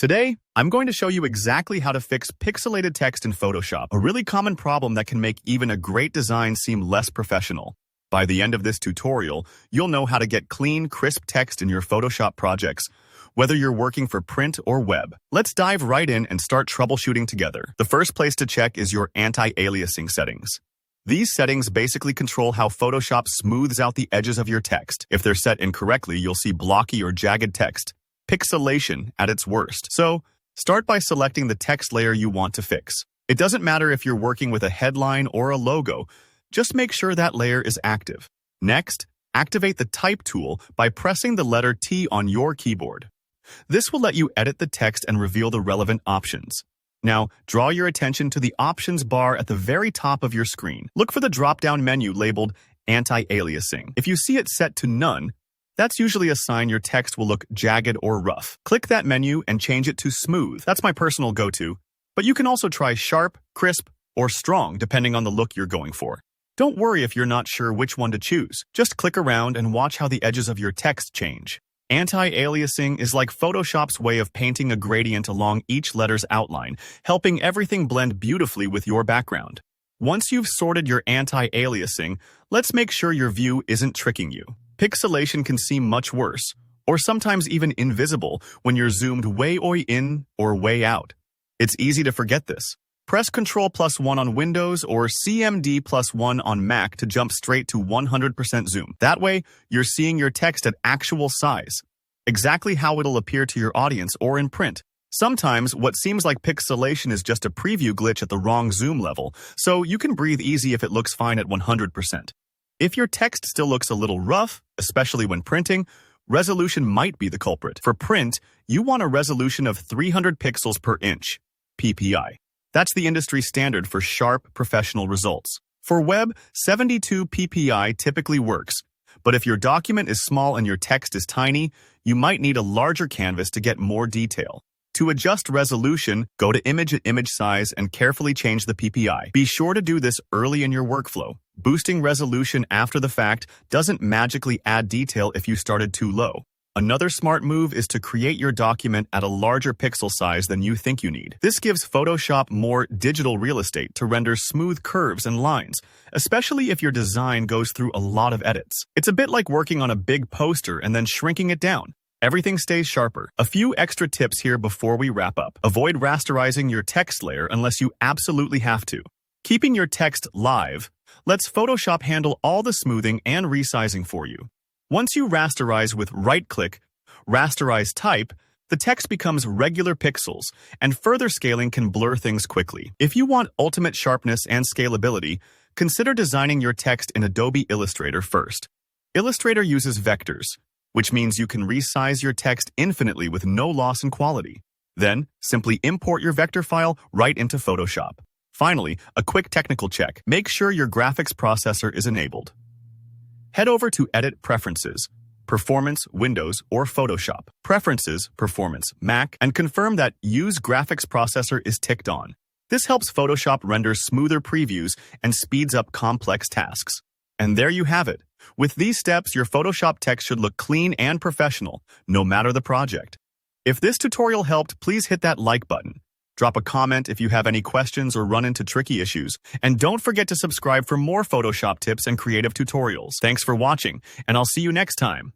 Today, I'm going to show you exactly how to fix pixelated text in Photoshop, a really common problem that can make even a great design seem less professional. By the end of this tutorial, you'll know how to get clean, crisp text in your Photoshop projects, whether you're working for print or web. Let's dive right in and start troubleshooting together. The first place to check is your anti-aliasing settings. These settings basically control how Photoshop smooths out the edges of your text. If they're set incorrectly, you'll see blocky or jagged text. Pixelation at its worst. So, start by selecting the text layer you want to fix. It doesn't matter if you're working with a headline or a logo, just make sure that layer is active. Next, activate the Type tool by pressing the letter T on your keyboard. This will let you edit the text and reveal the relevant options. Now, draw your attention to the options bar at the very top of your screen. Look for the drop-down menu labeled anti-aliasing. If you see it set to none, that's usually a sign your text will look jagged or rough. Click that menu and change it to smooth. That's my personal go-to, but you can also try sharp, crisp, or strong depending on the look you're going for. Don't worry if you're not sure which one to choose. Just click around and watch how the edges of your text change. Anti-aliasing is like Photoshop's way of painting a gradient along each letter's outline, helping everything blend beautifully with your background. Once you've sorted your anti-aliasing, let's make sure your view isn't tricking you. Pixelation can seem much worse, or sometimes even invisible when you're zoomed way in or way out. It's easy to forget this. Press Ctrl+1 on Windows or CMD+1 on Mac to jump straight to 100% zoom. That way, you're seeing your text at actual size, exactly how it'll appear to your audience or in print. Sometimes, what seems like pixelation is just a preview glitch at the wrong zoom level, so you can breathe easy if it looks fine at 100%. If your text still looks a little rough, especially when printing, resolution might be the culprit. For print, you want a resolution of 300 pixels per inch, ppi. That's the industry standard for sharp, professional results. For web, 72 ppi typically works, but if your document is small and your text is tiny, you might need a larger canvas to get more detail. To adjust resolution, go to Image at Image Size and carefully change the ppi. Be sure to do this early in your workflow. Boosting resolution after the fact doesn't magically add detail if you started too low. Another smart move is to create your document at a larger pixel size than you think you need. This gives Photoshop more digital real estate to render smooth curves and lines, especially if your design goes through a lot of edits. It's a bit like working on a big poster and then shrinking it down. Everything stays sharper. A few extra tips here before we wrap up. Avoid rasterizing your text layer unless you absolutely have to. Keeping your text live lets Photoshop handle all the smoothing and resizing for you. Once you rasterize with right-click, Rasterize Type, the text becomes regular pixels, and further scaling can blur things quickly. If you want ultimate sharpness and scalability, consider designing your text in Adobe Illustrator first. Illustrator uses vectors, which means you can resize your text infinitely with no loss in quality. Then, simply import your vector file right into Photoshop. Finally, a quick technical check. Make sure your graphics processor is enabled. Head over to Edit Preferences, Performance, Windows, or Photoshop. Preferences, Performance, Mac, and confirm that Use Graphics Processor is ticked on. This helps Photoshop render smoother previews and speeds up complex tasks. And there you have it. With these steps, your Photoshop text should look clean and professional, no matter the project. If this tutorial helped, please hit that like button. Drop a comment if you have any questions or run into tricky issues. And don't forget to subscribe for more Photoshop tips and creative tutorials. Thanks for watching, and I'll see you next time.